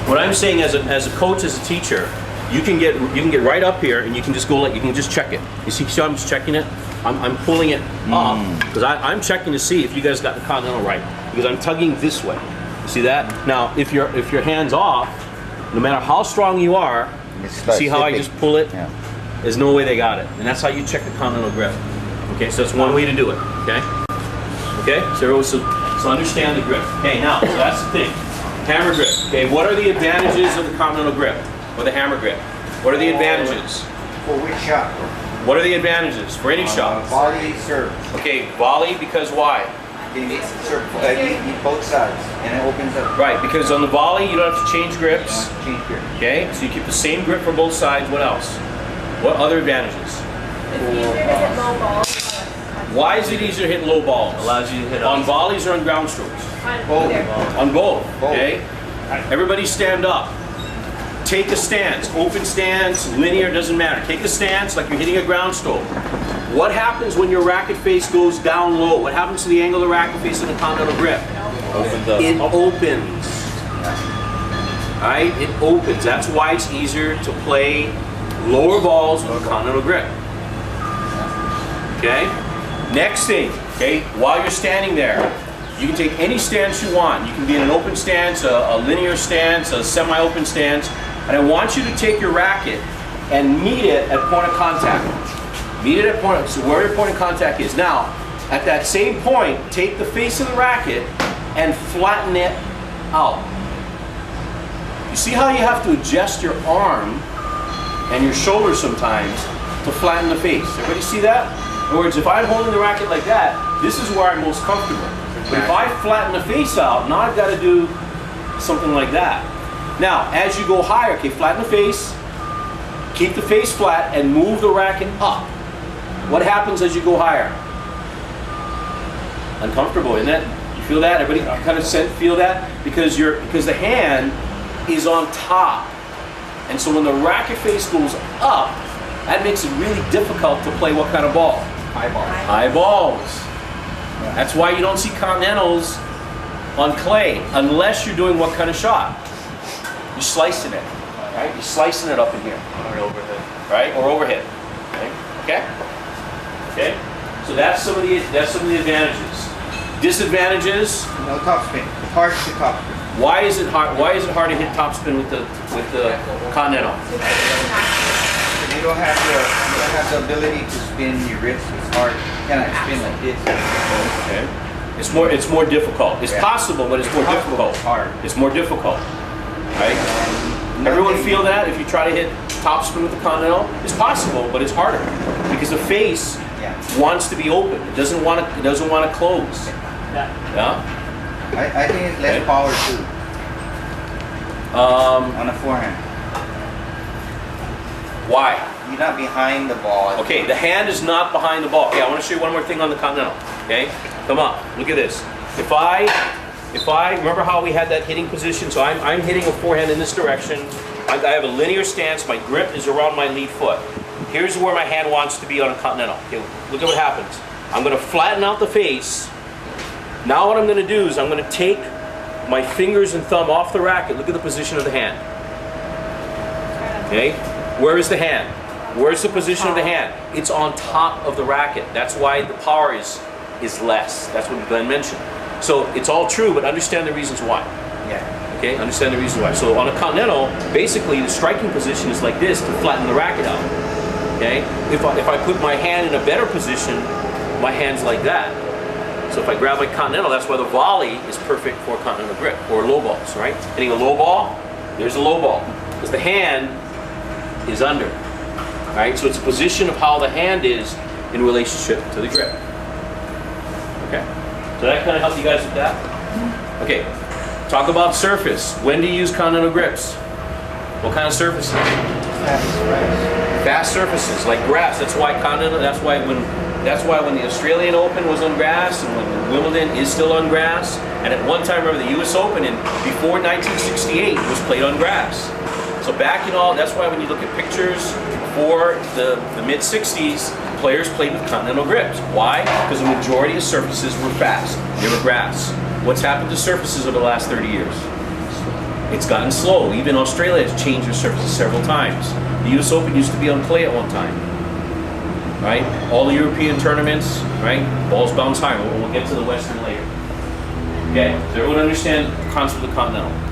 What I'm saying as a coach, as a teacher, you can get right up here and you can just go like, you can just check it. You see how I'm just checking it? I'm pulling it up because I'm checking to see if you guys got the Continental right, because I'm tugging this way. See that? Now if your hand's off, no matter how strong you are, see how I just pull it? Yeah. There's no way they got it. And that's how you check the Continental grip. Okay, so that's one way to do it. Okay? Okay? So understand the grip. Okay, now, so that's the thing. Hammer grip. Okay, what are the advantages of the Continental grip? Or the hammer grip? What are the advantages? For which shot? What are the advantages for any shot? Volley, serve. Okay, volley, because why? You need both sides, and it opens up. Right, because on the volley, you don't have to change grips. Change grip. Okay, so you keep the same grip for both sides. What else? What other advantages? It's easier to hit low balls. Why is it easier to hit low balls? Allows you to hit on volleys or on ground strokes? Both. On both. Okay. Everybody stand up. Take a stance. Open stance, linear, doesn't matter. Take a stance like you're hitting a ground stroke. What happens when your racket face goes down low? What happens to the angle of the racket face in the Continental grip? It opens. Right? It opens. That's why it's easier to play lower balls with a Continental grip. Okay? Next thing, okay, while you're standing there, you can take any stance you want. You can be in an open stance, a linear stance, a semi-open stance, and I want you to take your racket and meet it at point of contact. Meet it at point, so where your point of contact is. Now, at that same point, take the face of the racket and flatten it out. You see how you have to adjust your arm and your shoulder sometimes to flatten the face. Everybody see that? In other words, if I'm holding the racket like that, this is where I'm most comfortable. But if I flatten the face out, now I've got to do something like that. Now, as you go higher, okay, flatten the face, keep the face flat, and move the racket up. What happens as you go higher? Uncomfortable, isn't it? You feel that? Everybody kind of feel that? Because the hand is on top. And so when the racket face goes up, that makes it really difficult to play what kind of ball? High ball. High balls. That's why you don't see Continentals on clay unless you're doing what kind of shot? You're slicing it, right? You're slicing it up in here. Or overhead. Right? Or overhead. Okay? Okay? So that's some of the advantages. Disadvantages? No topspin. Hard to topspin. Why is it hard to hit topspin with the Continental? You don't have the ability to spin your wrist. It's hard. You cannot spin like this. Okay. It's more difficult. It's possible, but it's more difficult. It's hard. It's more difficult. Right? Everyone feel that if you try to hit topspin with the Continental? It's possible, but it's harder because the face wants to be open. It doesn't want to close. Yeah. I think it's less power too. On the forehand. Why? You're not behind the ball. Okay, the hand is not behind the ball. Okay, I want to show you one more thing on the Continental. Okay, come on, look at this. If I remember how we had that hitting position, so I'm hitting a forehand in this direction. I have a linear stance. My grip is around my lead foot. Here's where my hand wants to be on a Continental. Okay, look at what happens. I'm going to flatten out the face. Now what I'm going to do is I'm going to take my fingers and thumb off the racket. Look at the position of the hand. Okay, where is the hand? Where's the position of the hand? It's on top of the racket. That's why the power is less. That's what Glenn mentioned. So it's all true, but understand the reasons why. Yeah. Okay, understand the reasons why. So on a Continental, basically the striking position is like this to flatten the racket out. Okay, if I put my hand in a better position, my hand's like that. So if I grab my Continental, that's why the volley is perfect for Continental grip or low balls, right? Hitting a low ball, there's a low ball because the hand is under. Right? So it's a position of how the hand is in relationship to the grip. Okay. So that kind of help you guys with that? Okay. Talk about surface. When do you use Continental grips? What kind of surfaces? Fast surfaces like grass. That's why Continental. That's why when the Australian Open was on grass and when Wimbledon is still on grass, and at one time, remember the U.S. Open before 1968 was played on grass. So back in all, that's why when you look at pictures for the mid-60s, players played with Continental grips. Why? Because the majority of surfaces were fast. They were grass. What's happened to surfaces over the last 30 years? It's gotten slow. Even Australia has changed their surfaces several times. The US Open used to be on clay at one time. Right? All the European tournaments, right? Balls bounce high. We'll get to the Western later. Okay? Does everyone understand the concept of the Continental?